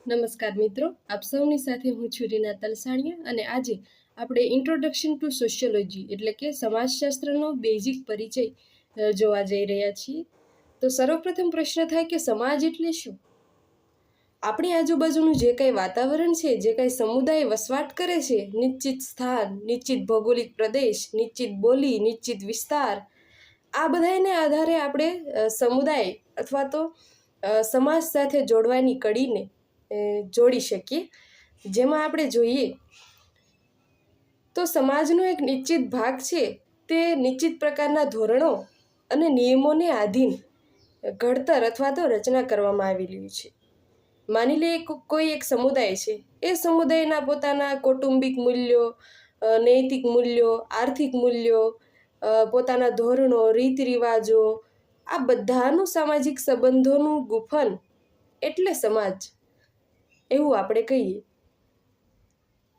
નમસ્કાર મિત્રો, આપ સૌની સાથે હું છું રીના તલસાણિયા અને આજે આપણે ઇન્ટ્રોડક્શન ટુ સોશિયોલોજી એટલે કે સમાજશાસ્ત્રનો બેઝિક પરિચય જોવા જઈ રહ્યા છીએ. તો સર્વપ્રથમ પ્રશ્ન થાય કે સમાજ એટલે શું? આપણી આજુબાજુનું જે કંઈ વાતાવરણ છે, જે કંઈ સમુદાય વસવાટ કરે છે, નિશ્ચિત સ્થાન, નિશ્ચિત ભૌગોલિક પ્રદેશ, નિશ્ચિત બોલી, નિશ્ચિત વિસ્તાર, આ બધાને આધારે આપણે સમુદાય અથવા તો સમાજ સાથે જોડવાની કડીને જોડી શકીએ. જેમાં આપણે જોઈએ તો સમાજનો એક નિશ્ચિત ભાગ છે તે નિશ્ચિત પ્રકારના ધોરણો અને નિયમોને આધીન ઘડતર અથવા તો રચના કરવામાં આવેલી છે. માની લે કોઈ એક સમુદાય છે, એ સમુદાયના પોતાના કૌટુંબિક મૂલ્યો, નૈતિક મૂલ્યો, આર્થિક મૂલ્યો, પોતાના ધોરણો, રીત રિવાજો, આ બધાનું સામાજિક સંબંધોનું ગુફન એટલે સમાજ, એવું આપણે કહીએ.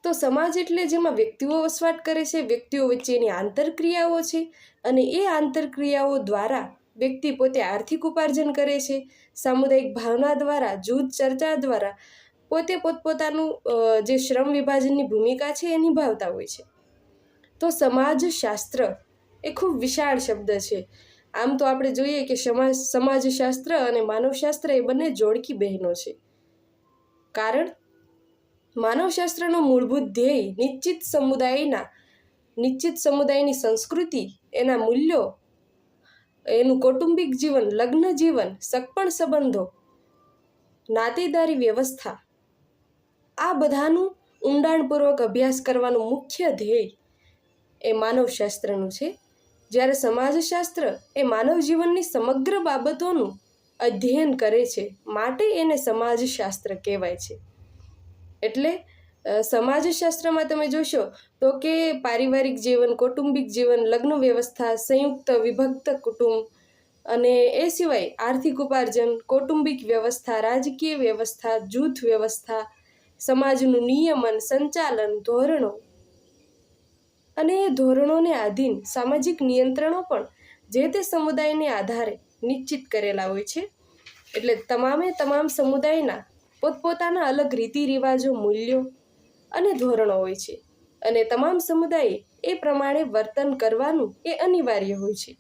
તો સમાજ એટલે જેમાં વ્યક્તિઓ વસવાટ કરે છે, વ્યક્તિઓ વચ્ચેની આંતરક્રિયાઓ છે, અને એ આંતરક્રિયાઓ દ્વારા વ્યક્તિ પોતે આર્થિક ઉપાર્જન કરે છે. સામુદાયિક ભાવના દ્વારા, જૂથ ચર્ચા દ્વારા પોતે પોતપોતાનું જે શ્રમ વિભાજનની ભૂમિકા છે એ નિભાવતા હોય છે. તો સમાજશાસ્ત્ર એ ખૂબ વિશાળ શબ્દ છે. આમ તો આપણે જોઈએ કે સમાજશાસ્ત્ર અને માનવશાસ્ત્ર એ બંને જોડકી બહેનો છે. કારણ માનવશાસ્ત્રનો મૂળભૂત ધ્યેય નિશ્ચિત સમુદાયની સંસ્કૃતિ, એના મૂલ્યો, એનું કૌટુંબિક જીવન, લગ્ન જીવન, સગપણ સંબંધો, નાતેદારી વ્યવસ્થા, આ બધાનું ઊંડાણપૂર્વક અભ્યાસ કરવાનું મુખ્ય ધ્યેય એ માનવશાસ્ત્રનું છે. જ્યારે સમાજશાસ્ત્ર એ માનવ જીવનની સમગ્ર બાબતોનું અધ્યયન કરે છે, માટે એને સમાજશાસ્ત્ર કહેવાય છે. એટલે સમાજશાસ્ત્રમાં તમે જોશો તો કે પારિવારિક જીવન, કૌટુંબિક જીવન, લગ્ન વ્યવસ્થા, સંયુક્ત વિભક્ત કુટુંબ, અને એ સિવાય આર્થિક ઉપાર્જન, કૌટુંબિક વ્યવસ્થા, રાજકીય વ્યવસ્થા, જૂથ વ્યવસ્થા, સમાજનું નિયમન, સંચાલન, ધોરણો, અને એ ધોરણોને આધીન સામાજિક નિયંત્રણો પણ જે તે સમુદાયને આધારે નિશ્ચિત કરેલા હોય છે. એટલે તમામ સમુદાયના પોતપોતાના અલગ રીતિ રિવાજો, મૂલ્યો અને ધોરણો હોય છે, અને તમામ સમુદાયે એ પ્રમાણે વર્તન કરવાનું એ અનિવાર્ય હોય છે.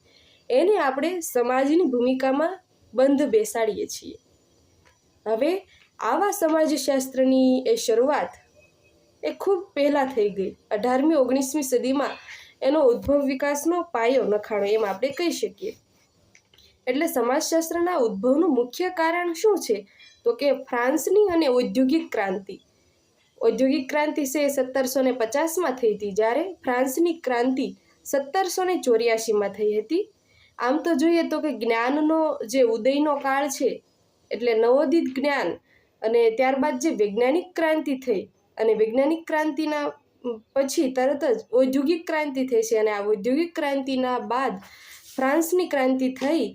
એને આપણે સમાજની ભૂમિકામાં બંધ બેસાડીએ છીએ. હવે આવા સમાજશાસ્ત્રની એ શરૂઆત એ ખૂબ પહેલાં થઈ ગઈ. 18મી 19મી સદીમાં એનો ઉદ્ભવ વિકાસનો પાયો નખાણો, એમ આપણે કહી શકીએ. એટલે સમાજશાસ્ત્રના ઉદ્ભવનું મુખ્ય કારણ શું છે? તો કે ફ્રાન્સની અને ઔદ્યોગિક ક્રાંતિ છે 1750માં થઈ હતી, જ્યારે ફ્રાન્સની ક્રાંતિ 1784માં થઈ હતી. આમ તો જોઈએ તો કે જ્ઞાનનો જે ઉદયનો કાળ છે, એટલે નવોદિત જ્ઞાન, અને ત્યારબાદ જે વૈજ્ઞાનિક ક્રાંતિ થઈ, અને વૈજ્ઞાનિક ક્રાંતિના પછી તરત જ ઔદ્યોગિક ક્રાંતિ થઈ છે, અને આ ઔદ્યોગિક ક્રાંતિના બાદ ફ્રાન્સની ક્રાંતિ થઈ,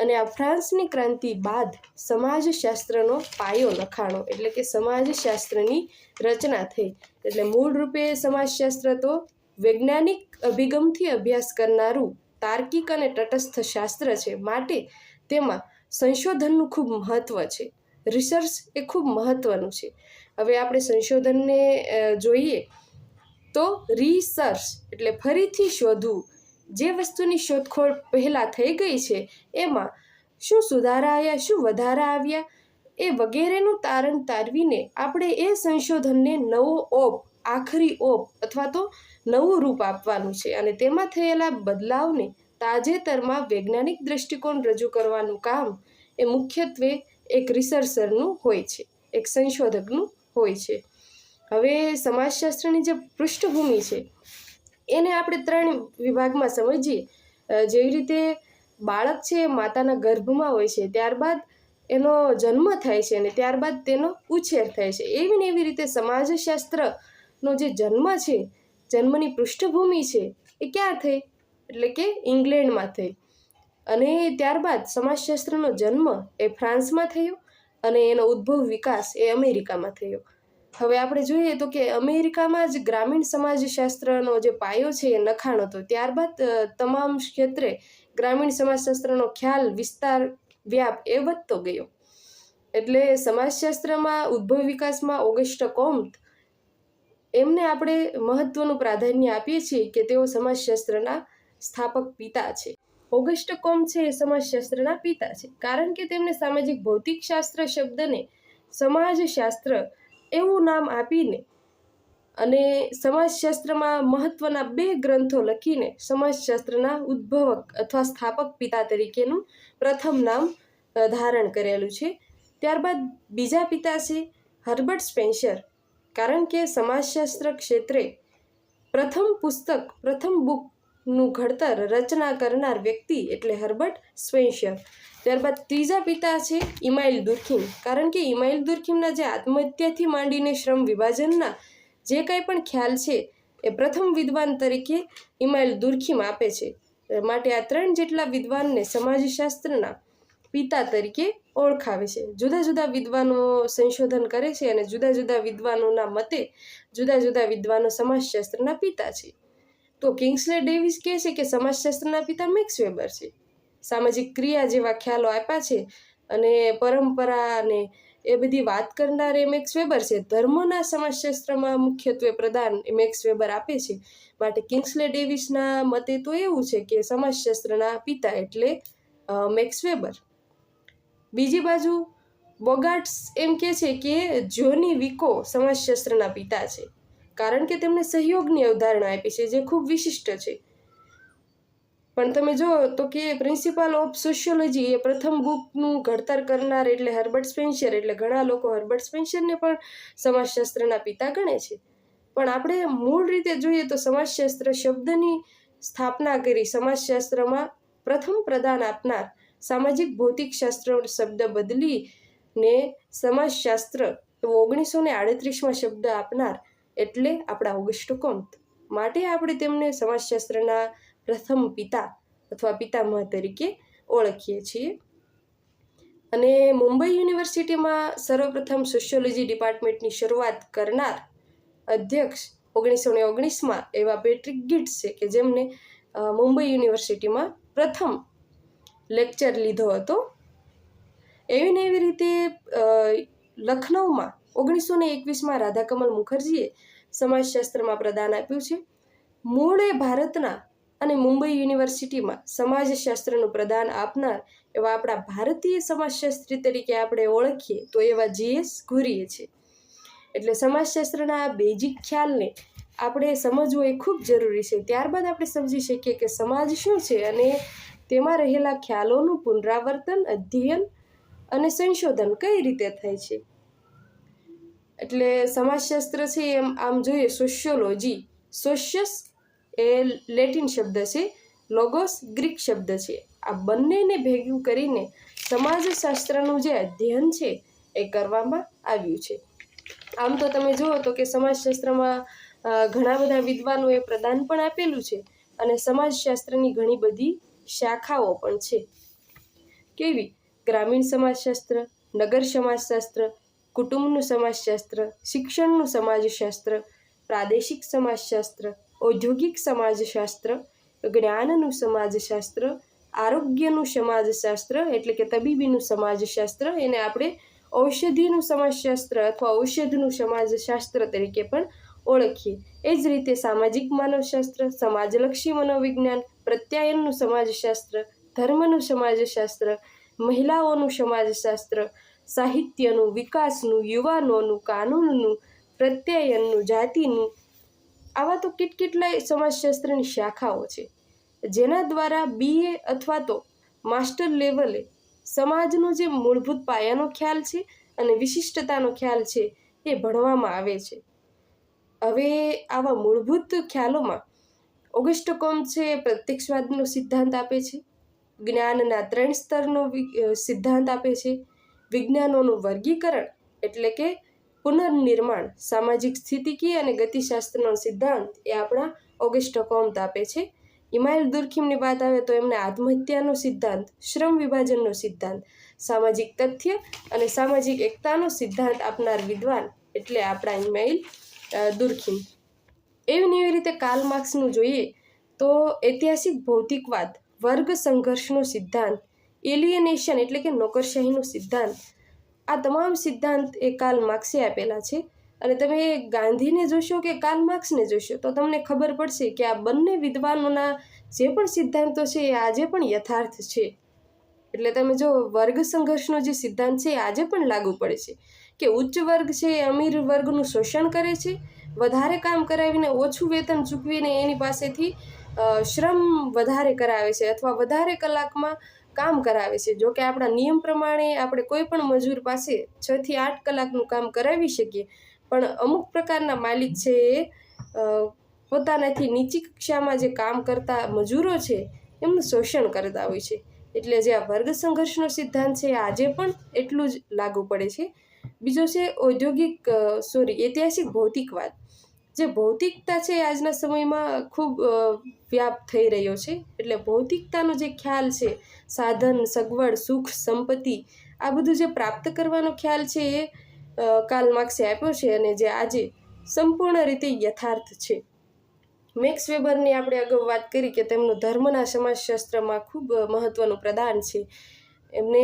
અને આ ફ્રાન્સની ક્રાંતિ બાદ સમાજશાસ્ત્રનો પાયો નખાણો, એટલે કે સમાજશાસ્ત્રની રચના થઈ. એટલે મૂળ રૂપે સમાજશાસ્ત્ર તો વૈજ્ઞાનિક અભિગમથી અભ્યાસ કરનારું તાર્કિક અને તટસ્થ શાસ્ત્ર છે, માટે તેમાં સંશોધનનું ખૂબ મહત્વ છે. રિસર્ચ એ ખૂબ મહત્વનું છે. હવે આપણે સંશોધનને જોઈએ તો રિસર્ચ એટલે ફરીથી શોધવું. જે વસ્તુની શોધખોળ પહેલાં થઈ ગઈ છે એમાં શું સુધારા આવ્યા, શું વધારા આવ્યા, એ વગેરેનું તારણ તારવીને આપણે એ સંશોધનને નવો આખરી ઓપ અથવા તો નવું રૂપ આપવાનું છે, અને તેમાં થયેલા બદલાવને તાજેતરમાં વૈજ્ઞાનિક દ્રષ્ટિકોણ રજૂ કરવાનું કામ એ મુખ્યત્વે એક રિસર્ચરનું હોય છે, એક સંશોધકનું હોય છે. હવે સમાજશાસ્ત્રની જે પૃષ્ઠભૂમિ છે એને આપણે 3 વિભાગમાં સમજીએ. જેવી રીતે બાળક છે માતાના ગર્ભમાં હોય છે, ત્યારબાદ એનો જન્મ થાય છે, અને ત્યારબાદ તેનો ઉછેર થાય છે. એવી રીતે સમાજશાસ્ત્રનો જે જન્મ છે, જન્મની પૃષ્ઠભૂમિ છે, એ ક્યાં થઈ? એટલે કે ઇંગ્લેન્ડમાં થઈ. અને ત્યારબાદ સમાજશાસ્ત્રનો જન્મ એ ફ્રાન્સમાં થયો, અને એનો ઉદ્ભવ વિકાસ એ અમેરિકામાં થયો. હવે આપણે જોઈએ તો કે અમેરિકામાં જ ગ્રામીણ સમાજશાસ્ત્રનો જે પાયો છે એ નખાણો હતો. ત્યારબાદ તમામ ક્ષેત્રે ગ્રામીણ સમાજશાસ્ત્રનો ખ્યાલ, વિસ્તાર, વ્યાપ એ વધતો ગયો. એટલે સમાજશાસ્ત્રમાં ઉદ્ભવ વિકાસમાં ઓગસ્ટ કોમ્ત એમને આપણે મહત્વનું પ્રાધાન્ય આપીએ છીએ કે તેઓ સમાજશાસ્ત્રના સ્થાપક પિતા છે. ઓગસ્ટ કોમ્ત છે એ સમાજશાસ્ત્રના પિતા છે, કારણ કે તેમણે સામાજિક ભૌતિક શાસ્ત્ર શબ્દને સમાજશાસ્ત્ર એવું નામ આપીને અને સમાજશાસ્ત્રમાં મહત્વના 2 ગ્રંથો લખીને સમાજશાસ્ત્રના ઉદ્ભવક અથવા સ્થાપક પિતા તરીકેનું પ્રથમ નામ ધારણ કરેલું છે. ત્યારબાદ બીજા પિતા છે હર્બર્ટ સ્પેન્સર, કારણ કે સમાજશાસ્ત્ર ક્ષેત્રે પ્રથમ બુકનું ઘડતર રચના કરનાર વ્યક્તિ એટલે હર્બર્ટ સ્પેન્સર. ત્યારબાદ ત્રીજા પિતા છે ઇમાઇલ દુર્ખિમ, કારણ કે ઇમાઇલ દુર્ખિમના જે આત્મહત્યાથી માંડીને શ્રમ વિભાજનના જે કાંઈ પણ ખ્યાલ છે એ પ્રથમ વિદ્વાન તરીકે ઇમાઇલ દુર્ખિમ આપે છે. માટે આ 3 જેટલા વિદ્વાનને સમાજશાસ્ત્રના પિતા તરીકે ઓળખાવે છે. જુદા જુદા વિદ્વાનો સંશોધન કરે છે અને જુદા જુદા વિદ્વાનોના મતે જુદા જુદા વિદ્વાનો સમાજશાસ્ત્રના પિતા છે. તો કિંગ્સલે ડેવિસ કહે છે કે સમાજશાસ્ત્રના પિતા મેક્સ વેબર છે. સામાજિક ક્રિયા જેવા ખ્યાલો આપ્યા છે અને પરંપરા અને એ બધી વાત કરનાર એ મેક્સ વેબર છે. ધર્મના સમાજશાસ્ત્રમાં મુખ્યત્વે પ્રદાન એ મેક્સ વેબર આપે છે. માટે કિંગ્સલે ડેવિસના મતે તો એવું છે કે સમાજશાસ્ત્રના પિતા એટલે મેક્સ વેબર. બીજી બાજુ બોગાર્ટ્સ એમ કહે છે કે જોની વિકો સમાજશાસ્ત્રના પિતા છે, કારણ કે તેમણે સહયોગની અવધારણા આપી છે જે ખૂબ વિશિષ્ટ છે. પણ તમે જુઓ તો કે પ્રિન્સિપલ ઓફ સોશિયોલોજી એ પ્રથમ બુકનું ઘડતર કરનાર એટલે હર્બર્ટ સ્પેન્સર, એટલે ઘણા લોકો હર્બર્ટ સ્પેન્સરને પણ સમાજશાસ્ત્રના પિતા ગણે છે. પણ આપણે મૂળ રીતે જોઈએ તો સમાજશાસ્ત્ર શબ્દની સ્થાપના કરી સમાજશાસ્ત્રમાં પ્રથમ પ્રદાન આપનાર સામાજિક ભૌતિક શાસ્ત્ર શબ્દ બદલીને સમાજશાસ્ત્ર એવો 1938માં શબ્દ આપનાર એટલે આપણા ઓગસ્ટ કોમ્ત. માટે આપણે તેમને સમાજશાસ્ત્રના પ્રથમ પિતા અથવા પિતામહ તરીકે ઓળખીએ છીએ. અને મુંબઈ યુનિવર્સિટીમાં સર્વપ્રથમ સોશિયોલોજી ડિપાર્ટમેન્ટની શરૂઆત કરનાર અધ્યક્ષ 1919માં એવા પેટ્રિક ગિટ્સ છે કે જેમને મુંબઈ યુનિવર્સિટીમાં પ્રથમ લેક્ચર લીધો હતો. એવી ને એવી રીતે લખનૌમાં 1921માં રાધાકમલ મુખર્જીએ સમાજશાસ્ત્રમાં પ્રદાન આપ્યું છે. મૂળે ભારતના અને મુંબઈ યુનિવર્સિટીમાં સમાજશાસ્ત્રનું પ્રદાન આપનાર એવા આપણા ભારતીય સમાજશાસ્ત્રી તરીકે આપણે ઓળખીએ તો એવા GS ઘુરીએ છે. એટલે સમાજશાસ્ત્રના આ બેઝિક ખ્યાલને આપણે સમજવો એ ખૂબ જરૂરી છે. ત્યારબાદ આપણે સમજી શકીએ કે સમાજ શું છે અને તેમાં રહેલા ખ્યાલોનું પુનરાવર્તન, અધ્યયન અને સંશોધન કઈ રીતે થાય છે. એટલે સમાજશાસ્ત્ર છે એમ આમ જોઈએ સોશિયોલોજી, સોશિયસ એ લેટિન શબ્દ છે, લોગોસ ગ્રીક શબ્દ છે. આ બંનેને ભેગું કરીને સમાજશાસ્ત્રનું જે અધ્યયન છે એ કરવામાં આવ્યું છે. આમ તો તમે જુઓ તો કે સમાજશાસ્ત્રમાં ઘણા બધા વિદ્વાનોએ પ્રદાન પણ આપેલું છે અને સમાજશાસ્ત્રની ઘણી બધી શાખાઓ પણ છે. કેવી? ગ્રામીણ સમાજશાસ્ત્ર, નગર સમાજશાસ્ત્ર, કુટુંબનું સમાજશાસ્ત્ર, શિક્ષણનું સમાજશાસ્ત્ર, પ્રાદેશિક સમાજશાસ્ત્ર, ઔદ્યોગિક સમાજશાસ્ત્ર, જ્ઞાનનું સમાજશાસ્ત્ર, આરોગ્યનું સમાજશાસ્ત્ર એટલે કે તબીબીનું સમાજશાસ્ત્ર, એને આપણે ઔષધિનું સમાજશાસ્ત્ર અથવા ઔષધનું સમાજશાસ્ત્ર તરીકે પણ ઓળખીએ. એ જ રીતે સામાજિક માનવશાસ્ત્ર, સમાજલક્ષી મનોવિજ્ઞાન, પ્રત્યાયનનું સમાજશાસ્ત્ર, ધર્મનું સમાજશાસ્ત્ર, મહિલાઓનું સમાજશાસ્ત્ર, સાહિત્યનું, વિકાસનું, યુવાનોનું, કાનૂનનું, પ્રત્યાયનનું, જાતિનું, આવા તો કેટલાય સમાજશાસ્ત્રની શાખાઓ છે જેના દ્વારા BA અથવા તો માસ્ટર લેવલે સમાજનો જે મૂળભૂત પાયાનો ખ્યાલ છે અને વિશિષ્ટતાનો ખ્યાલ છે એ ભણવામાં આવે છે. હવે આવા મૂળભૂત ખ્યાલોમાં ઓગસ્ટ કોમ્ત છે એ પ્રત્યક્ષવાદનો સિદ્ધાંત આપે છે, જ્ઞાનના 3 સ્તરનો સિદ્ધાંત આપે છે, વિજ્ઞાનોનું વર્ગીકરણ એટલે કે પુનર્નિર્માણ, સામાજિક સ્થિતિકીય અને ગતિશાસ્ત્રનો સિદ્ધાંત એ આપણા ઓગસ્ટ કોમ્ત આપે છે. ઇમાઇલ દુર્ખિમની વાત આવે તો એમને આત્મહત્યાનો સિદ્ધાંત, શ્રમ વિભાજનનો સિદ્ધાંત, સામાજિક તથ્ય અને સામાજિક એકતાનો સિદ્ધાંત આપનાર વિદ્વાન એટલે આપણા ઇમાઇલ દુર્ખિમ. એવી રીતે કાર્લ માર્ક્સનું જોઈએ તો ઐતિહાસિક ભૌતિકવાદ, વર્ગ સંઘર્ષનો સિદ્ધાંત, એલિયનેશન એટલે કે નોકરશાહીનો સિદ્ધાંત, આ તમામ સિદ્ધાંત એ કાર્લ માર્ક્સે આપેલા છે. અને તમે ગાંધીને જોશો કે કાર્લ માર્ક્સને જોશો તો તમને ખબર પડશે કે આ બંને વિદ્વાનોના જે પણ સિદ્ધાંતો છે એ આજે પણ યથાર્થ છે. એટલે તમે જો વર્ગ સંઘર્ષનો જે સિદ્ધાંત છે એ આજે પણ લાગુ પડે છે કે ઉચ્ચ વર્ગ છે એ અમીર વર્ગનું શોષણ કરે છે, વધારે કામ કરાવીને ઓછું વેતન ચૂકવીને એની પાસેથી શ્રમ વધારે કરાવે છે અથવા વધારે કલાકમાં કામ કરાવે છે. જો કે આપણા નિયમ પ્રમાણે આપણે કોઈ પણ મજૂર પાસે 6 થી 8 કલાકનું કામ કરાવી શકીએ, પણ અમુક પ્રકારના માલિક છે એ પોતાનાથી નીચી કક્ષામાં જે કામ કરતા મજૂરો છે એમનું શોષણ કરતા હોય છે. એટલે જે આ વર્ગ સંઘર્ષનો સિદ્ધાંત છે આજે પણ એટલું જ લાગુ પડે છે. બીજો છે ઐતિહાસિક ભૌતિકવાદ. જે ભૌતિકતા છે આજના સમયમાં ખૂબ વ્યાપ થઈ રહ્યો છે. એટલે ભૌતિકતાનો જે ખ્યાલ છે, સાધન, સગવડ, સુખ, સંપત્તિ, આ બધું જે પ્રાપ્ત કરવાનો ખ્યાલ છે એ કાર્લ માર્ક્સે આપ્યો છે અને જે આજે સંપૂર્ણ રીતે યથાર્થ છે. મેક્સ વેબરની આપણે અગાઉ વાત કરી કે તેમનું ધર્મના સમાજશાસ્ત્રમાં ખૂબ મહત્વનું પ્રદાન છે. એમને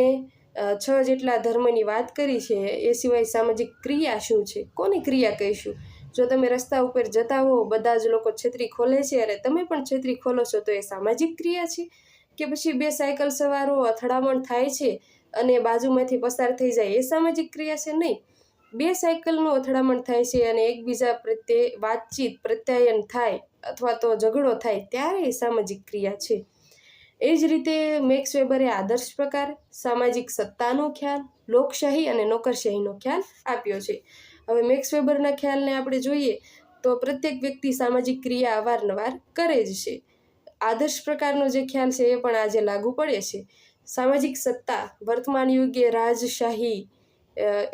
6 જેટલા ધર્મની વાત કરી છે. એ સિવાય સામાજિક ક્રિયા શું છે, કોની ક્રિયા કહીશું? જો તમે રસ્તા ઉપર જતા હો, બધા જ લોકો છત્રી ખોલે છે અને તમે પણ છત્રી ખોલો છો, તો એ સામાજિક ક્રિયા છે? કે પછી 2 સાયકલ સવારો અથડામણ થાય છે અને બાજુમાંથી પસાર થઈ જાય, એ સામાજિક ક્રિયા છે? નહીં. 2 સાયકલનું અથડામણ થાય છે અને એકબીજા પ્રત્યે વાતચીત, પ્રત્યાયન થાય અથવા તો ઝઘડો થાય ત્યારે એ સામાજિક ક્રિયા છે. એ જ રીતે મેક્સ વેબરે આદર્શ પ્રકાર, સામાજિક સત્તાનો ખ્યાલ, લોકશાહી અને નોકરશાહીનો ખ્યાલ આપ્યો છે. હવે મેક્સ વેબરના ખ્યાલને આપણે જોઈએ તો પ્રત્યેક વ્યક્તિ સામાજિક ક્રિયા અવારનવાર કરે જ છે. આદર્શ પ્રકારનો જે ખ્યાલ છે એ પણ આજે લાગુ પડે છે. સામાજિક સત્તા વર્તમાન યુગે રાજશાહી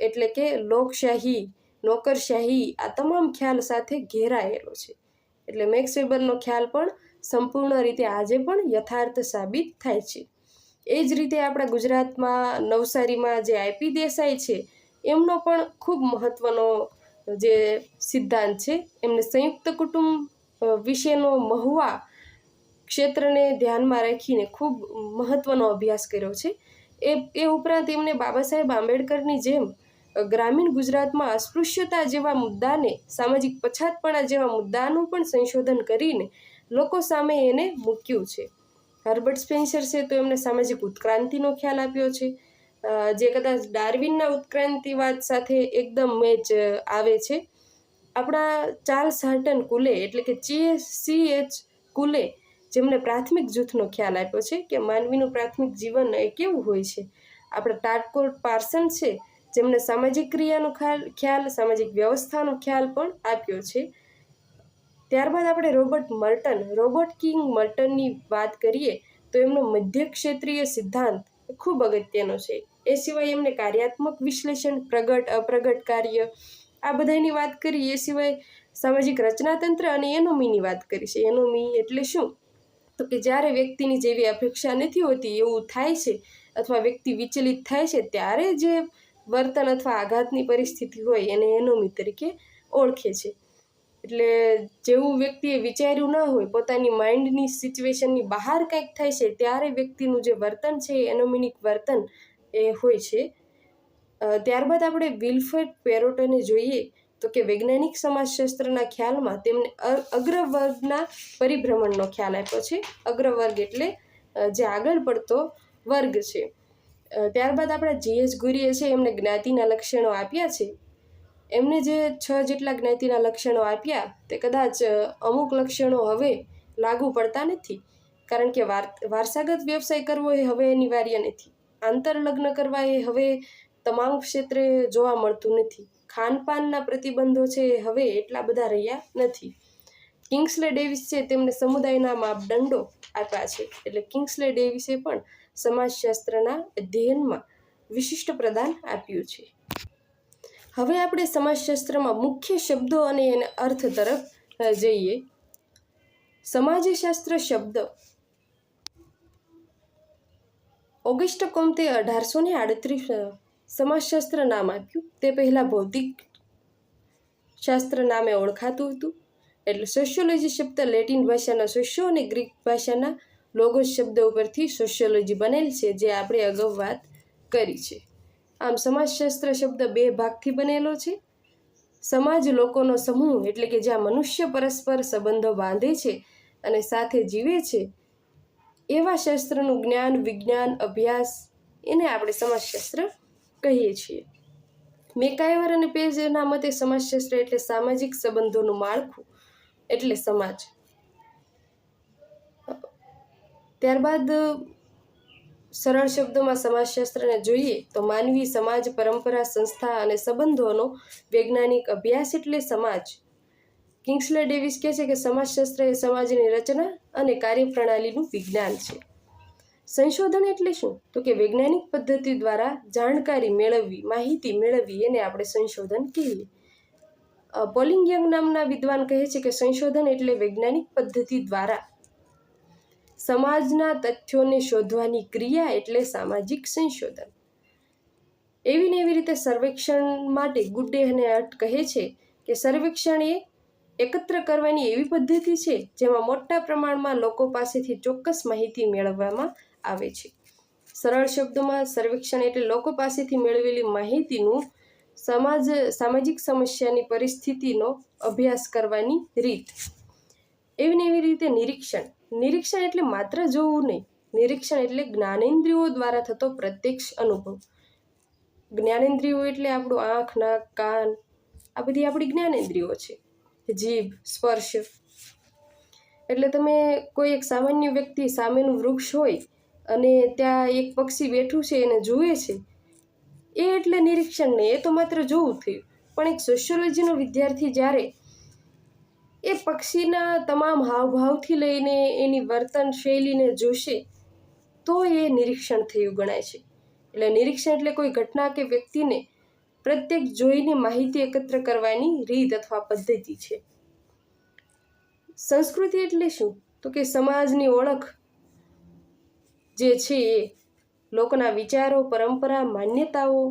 એટલે કે લોકશાહી, નોકરશાહી, આ તમામ ખ્યાલ સાથે ઘેરાયેલો છે. એટલે મેક્સ વેબરનો ખ્યાલ પણ સંપૂર્ણ રીતે આજે પણ યથાર્થ સાબિત થાય છે. એ જ રીતે આપણા ગુજરાતમાં નવસારીમાં જે આઈપી દેસાઈ છે એમનો પણ ખૂબ મહત્વનો જે સિદ્ધાંત છે. એમને સંયુક્ત કુટુંબ વિશેનો મહુવા ક્ષેત્રને ધ્યાનમાં રાખીને ખૂબ મહત્વનો અભ્યાસ કર્યો છે. એ ઉપરાંત એમને બાબા સાહેબ આંબેડકરની જેમ ગ્રામીણ ગુજરાતમાં અસ્પૃશ્યતા જેવા મુદ્દાને, સામાજિક પછાતપણા જેવા મુદ્દાનું પણ સંશોધન કરીને લોકો સામે એને મૂક્યું છે. હર્બર્ટ સ્પેન્સર છે તો એમને સામાજિક ઉત્ક્રાંતિનો ખ્યાલ આપ્યો છે, જે કદાચ ડાર્વિનના ઉત્ક્રાંતિવાદ સાથે એકદમ મેચ આવે છે. આપણા ચાર્લ્સ હાર્ટન કુલે એટલે કે CH કુલે જેમને પ્રાથમિક જૂથનો ખ્યાલ આપ્યો છે કે માનવીનું પ્રાથમિક જીવન એ કેવું હોય છે. આપણા ટાટકોટ પાર્સન છે જેમને સામાજિક ક્રિયાનો ખ્યાલ, સામાજિક વ્યવસ્થાનો ખ્યાલ પણ આપ્યો છે. ત્યારબાદ આપણે રોબર્ટ કિંગ મર્ટનની વાત કરીએ તો એમનો મધ્ય ક્ષેત્રીય સિદ્ધાંત ખૂબ અગત્યનો છે. એ સિવાય એમને કાર્યાત્મક વિશ્લેષણ, પ્રગટ અપ્રગટ કાર્ય, આ બધાની વાત કરી. એ સિવાય સામાજિક રચનાતંત્ર અને એનોમીની વાત કરી છે. એનોમી એટલે શું? તો કે જ્યારે વ્યક્તિની જેવી અપેક્ષા નથી હોતી એવું થાય છે અથવા વ્યક્તિ વિચલિત થાય છે ત્યારે જે વર્તન અથવા આઘાતની પરિસ્થિતિ હોય એને એનોમી તરીકે ઓળખે છે. એટલે જેવું વ્યક્તિએ વિચાર્યું ન હોય, પોતાની માઇન્ડની સિચ્યુએશનની બહાર કંઈક થાય છે ત્યારે વ્યક્તિનું જે વર્તન છે એ એનોમિનિક વર્તન એ હોય છે. ત્યારબાદ આપણે વિલ્ફ્રેડ પેરેટોને જોઈએ તો કે વૈજ્ઞાનિક સમાજશાસ્ત્રના ખ્યાલમાં તેમને અગ્રવર્ગના પરિભ્રમણનો ખ્યાલ આપ્યો છે. અગ્રવર્ગ એટલે જે આગળ પડતો વર્ગ છે. ત્યારબાદ આપણા GH ગુરીએ છે એમને જ્ઞાતિના લક્ષણો આપ્યા છે. એમને જે 6 જેટલા જ્ઞાતિના લક્ષણો આપ્યા તે કદાચ અમુક લક્ષણો હવે લાગુ પડતા નથી, કારણ કે વારસાગત વ્યવસાય કરવો એ હવે અનિવાર્ય નથી. આંતરલગ્ન કરવા એ હવે તમામ ક્ષેત્રે જોવા મળતું નથી. ખાનપાનના પ્રતિબંધો છે એ હવે એટલા બધા રહ્યા નથી. કિંગ્સલે ડેવિસ છે તેમને સમુદાયના માપદંડો આપ્યા છે. એટલે કિંગ્સલે ડેવિસે પણ સમાજશાસ્ત્રના અધ્યયનમાં વિશિષ્ટ પ્રદાન આપ્યું છે. હવે આપણે સમાજશાસ્ત્રમાં મુખ્ય શબ્દો અને એના અર્થ તરફ જઈએ. સમાજશાસ્ત્ર શબ્દ ઓગસ્ટ કોમ્તે 1838 સમાજશાસ્ત્ર નામ આપ્યું. તે પહેલાં ભૌતિક શાસ્ત્ર નામે ઓળખાતું હતું. એટલે સોશિયોલોજી શબ્દ લેટિન ભાષાના સોશિયો અને ગ્રીક ભાષાના લોગોસ શબ્દ ઉપરથી સોશિયોલોજી બનેલ છે, જે આપણે અગાઉ વાત કરી છે. આમ સમાજશાસ્ત્ર શબ્દ બે ભાગથી બનેલો છે. સમાજ લોકોનો સમૂહ એટલે કે જ્યાં મનુષ્ય પરસ્પર સંબંધો બાંધે છે અને સાથે જીવે છે, એવા શાસ્ત્રનું જ્ઞાન, વિજ્ઞાન, અભ્યાસ એને આપણે સમાજશાસ્ત્ર કહીએ છીએ. મેકાયવર અને પેજના મતે સમાજશાસ્ત્ર એટલે સામાજિક સંબંધોનું માળખું એટલે સમાજ. ત્યારબાદ સરળ શબ્દોમાં સમાજશાસ્ત્રને જોઈએ તો માનવી, સમાજ, પરંપરા, સંસ્થા અને સંબંધોનો વૈજ્ઞાનિક અભ્યાસ એટલે સમાજ. કિંગ્સલે ડેવિસ કહે છે કે સમાજશાસ્ત્ર એ સમાજની રચના અને કાર્યપ્રણાલીનું વિજ્ઞાન છે. સંશોધન એટલે શું? તો કે વૈજ્ઞાનિક પદ્ધતિ દ્વારા જાણકારી મેળવવી, માહિતી મેળવવી, એને આપણે સંશોધન કહીએ. પોલિંગ યંગ નામના વિદ્વાન કહે છે કે સંશોધન એટલે વૈજ્ઞાનિક પદ્ધતિ દ્વારા સમાજના તથ્યોને શોધવાની ક્રિયા એટલે સામાજિક સંશોધન. એવી ને એવી રીતે સર્વેક્ષણ માટે ગુડ્ડે અને હટ કહે છે કે સર્વેક્ષણ એ એકત્ર કરવાની એવી પદ્ધતિ છે જેમાં મોટા પ્રમાણમાં લોકો પાસેથી ચોક્કસ માહિતી મેળવવામાં આવે છે. સરળ શબ્દોમાં સર્વેક્ષણ એટલે લોકો પાસેથી મેળવેલી માહિતીનું સામાજિક સમસ્યાની પરિસ્થિતિનો અભ્યાસ કરવાની રીત. એવી ને એવી રીતે નિરીક્ષણ એટલે માત્ર જોવું નહીં. નિરીક્ષણ એટલે જ્ઞાનેન્દ્રિયો દ્વારા થતો પ્રત્યક્ષ અનુભવ. જ્ઞાનેન્દ્રિયો એટલે આપણું આંખ, નાક, કાન, આ બધી આપણી જ્ઞાનેન્દ્રિયો છે. જીભ, સ્પર્શ. એટલે તમે કોઈ એક સામાન્ય વ્યક્તિ સામેનું વૃક્ષ હોય અને ત્યાં એક પક્ષી બેઠું છે એને જુએ છે, એ એટલે નિરીક્ષણ નહીં, એ તો માત્ર જોવું થયું. પણ એક સોશિયોલોજીનો વિદ્યાર્થી જ્યારે એ પક્ષીના તમામ હાવભાવથી લઈને એની વર્તન શૈલીને જોશે તો એ નિરીક્ષણ થયું ગણાય છે. એટલે નિરીક્ષણ એટલે કોઈ ઘટના કે વ્યક્તિને પ્રત્યેક જોઈને માહિતી એકત્ર કરવાની રીત અથવા પદ્ધતિ છે. સંસ્કૃતિ એટલે શું? તો કે સમાજની ઓળખ જે છે એ લોકોના વિચારો, પરંપરા, માન્યતાઓ,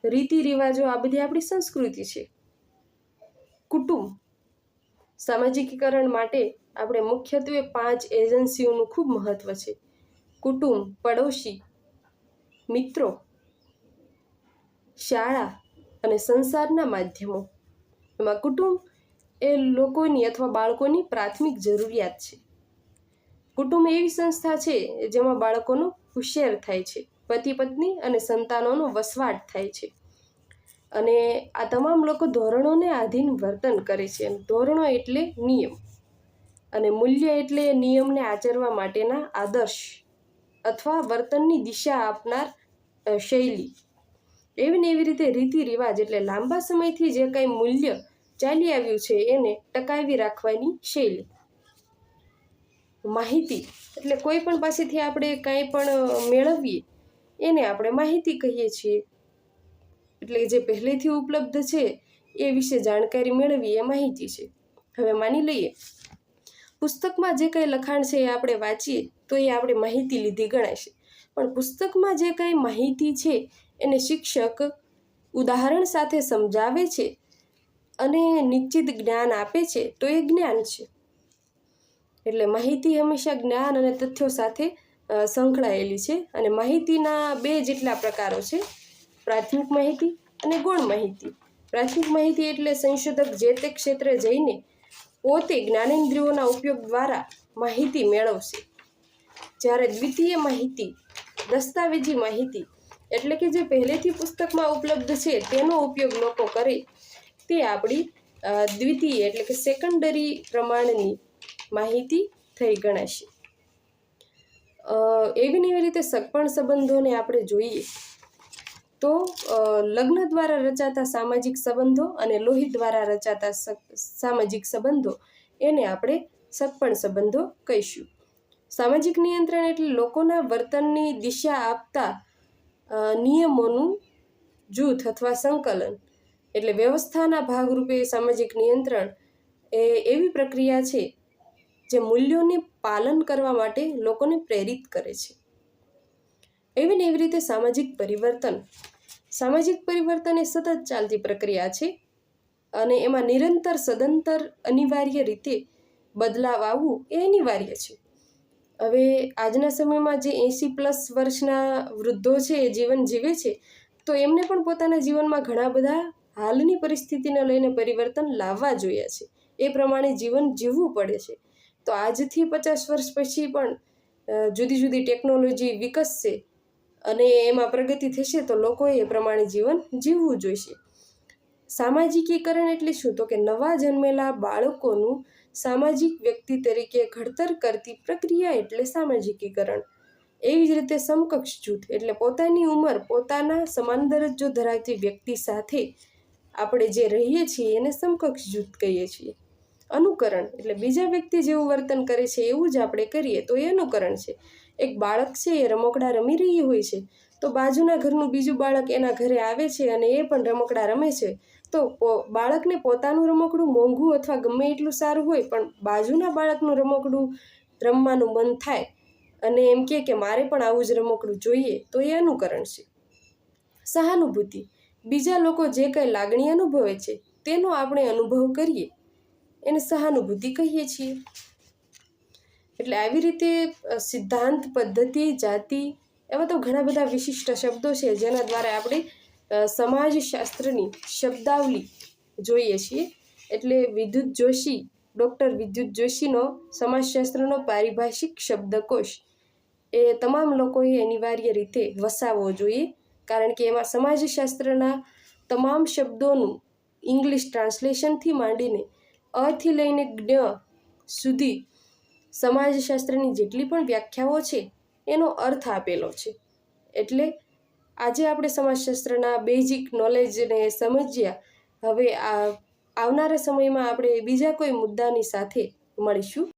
રીતિ રિવાજો, આ બધી આપણી સંસ્કૃતિ છે. કુટુંબ. સામાજિકીકરણ માટે આપણે મુખ્યત્વે 5 એજન્સીઓનું ખૂબ મહત્વ છે. કુટુંબ, પડોશી, મિત્રો, શાળા અને સંસારના માધ્યમો. એમાં કુટુંબ એ લોકોની અથવા બાળકોની પ્રાથમિક જરૂરિયાત છે. કુટુંબ એવી સંસ્થા છે જેમાં બાળકોનો ઉછેર થાય છે, પતિ પત્ની અને સંતાનોનો વસવાટ થાય છે, અને આ તમામ લોકો ધોરણોને આધીન વર્તન કરે છે. ધોરણો એટલે નિયમ, અને મૂલ્ય એટલે નિયમને આચરવા માટેના આદર્શ અથવા વર્તનની દિશા આપનાર શૈલી. એવી ને એવી રીતે રીતિ રિવાજ એટલે લાંબા સમયથી જે કંઈ મૂલ્ય ચાલી આવ્યું છે એને ટકાવી રાખવાની શૈલી. માહિતી એટલે કોઈ પણ પાસેથી આપણે કાંઈ પણ મેળવીએ એને આપણે માહિતી કહીએ છીએ. એટલે જે પહેલેથી ઉપલબ્ધ છે એ વિશે જાણકારી મેળવી એ માહિતી છે. હવે માની લઈએ પુસ્તકમાં જે કંઈ લખાણ છે એ આપણે વાંચીએ તો એ આપણે માહિતી લીધી ગણાય છે. પણ પુસ્તકમાં જે કંઈ માહિતી છે એને શિક્ષક ઉદાહરણ સાથે સમજાવે છે અને નિશ્ચિત જ્ઞાન આપે છે તો એ જ્ઞાન છે. એટલે માહિતી હંમેશા જ્ઞાન અને તથ્યો સાથે સંકળાયેલી છે. અને માહિતીના 2 જેટલા પ્રકારો છે, પ્રાથમિક માહિતી અને ગૌણ માહિતી. પ્રાથમિક માહિતી એટલે સંશોધક જે તે ક્ષેત્રે જઈને પોતે જ્ઞાનેન્દ્રિયોના ઉપયોગ દ્વારા માહિતી મેળવશે. જ્યારે દ્વિતીય માહિતી, દસ્તાવેજી માહિતી એટલે કે જે પહેલેથી પુસ્તકમાં ઉપલબ્ધ છે તેનો ઉપયોગ લોકો કરે, તે આપણી દ્વિતીય એટલે કે સેકન્ડરી પ્રમાણની માહિતી થઈ ગણાશે. એવી ને એવી રીતે સગપણ સંબંધોને આપણે જોઈએ તો લગ્ન દ્વારા રચાતા સામાજિક સંબંધો અને લોહી દ્વારા રચાતા સામાજિક સંબંધો એને આપણે સગપણ સંબંધો કહીશું. સામાજિક નિયંત્રણ એટલે લોકોના વર્તનની દિશા આપતા નિયમોનું જૂથ અથવા સંકલન. એટલે વ્યવસ્થાના ભાગરૂપે સામાજિક નિયંત્રણ એ એવી પ્રક્રિયા છે જે મૂલ્યોને પાલન કરવા માટે લોકોને પ્રેરિત કરે છે. એવી ને એવી રીતે સામાજિક પરિવર્તન. સામાજિક પરિવર્તન એ સતત ચાલતી પ્રક્રિયા છે અને એમાં નિરંતર સદંતર અનિવાર્ય રીતે બદલાવ આવવું એ અનિવાર્ય છે. હવે આજના સમયમાં જે 80+ વર્ષના વૃદ્ધો છે એ જીવન જીવે છે, તો એમને પણ પોતાના જીવનમાં ઘણા બધા હાલની પરિસ્થિતિને લઈને પરિવર્તન લાવવા જોઈએ છે. એ પ્રમાણે જીવન જીવવું પડે છે. તો આજથી 50 વર્ષ પછી પણ જુદી જુદી ટેકનોલોજી વિકસશે અને એમાં પ્રગતિ થશે, તો લોકોએ એ પ્રમાણે જીવન જીવવું જોઈશે. સામાજિકીકરણ એટલે શું? તો કે નવા જન્મેલા બાળકોનું સામાજિક વ્યક્તિ તરીકે ઘડતર કરતી પ્રક્રિયા એટલે સામાજિકીકરણ. એવી જ રીતે સમકક્ષ જૂથ એટલે પોતાની ઉંમર, પોતાના સમાન દરજ્જો ધરાવતી વ્યક્તિ સાથે આપણે જે રહીએ છીએ એને સમકક્ષ જૂથ કહીએ છીએ. અનુકરણ એટલે બીજા વ્યક્તિ જેવું વર્તન કરે છે એવું જ આપણે કરીએ તો એ અનુકરણ છે. એક બાળક છે એ રમકડા રમી રહી હોય છે, તો બાજુના ઘરનું બીજું બાળક એના ઘરે આવે છે અને એ પણ રમકડા રમે છે, તો બાળકને પોતાનું રમકડું મોંઘું અથવા ગમે એટલું સારું હોય, પણ બાજુના બાળકનું રમકડું રમવાનું મન થાય અને એમ કે મારે પણ આવું જ રમકડું જોઈએ, તો એ અનુકરણ છે. સહાનુભૂતિ બીજા લોકો જે કંઈ લાગણી અનુભવે છે તેનો આપણે અનુભવ કરીએ એને સહાનુભૂતિ કહીએ છીએ. એટલે આવી રીતે સિદ્ધાંત, પદ્ધતિ, જાતિ એવા તો ઘણા બધા વિશિષ્ટ શબ્દો છે જેના દ્વારા આપણે સમાજશાસ્ત્રની શબ્દાવલી જોઈએ છીએ. એટલે ડૉક્ટર વિદ્યુત જોશીનો સમાજશાસ્ત્રનો પારિભાષિક શબ્દકોશ એ તમામ લોકોએ અનિવાર્ય રીતે વસાવવો જોઈએ, કારણ કે એમાં સમાજશાસ્ત્રના તમામ શબ્દોનું ઇંગ્લિશ ટ્રાન્સલેશનથી માંડીને અથી લઈને જ્ઞ સુધી સમાજશાસ્ત્રની જેટલી પણ વ્યાખ્યાઓ છે એનો અર્થ આપેલો છે. એટલે આજે આપણે સમાજશાસ્ત્રના બેઝિક નોલેજને સમજ્યા. હવે આવનારા સમયમાં આપણે બીજા કોઈ મુદ્દાની સાથે મળીશું.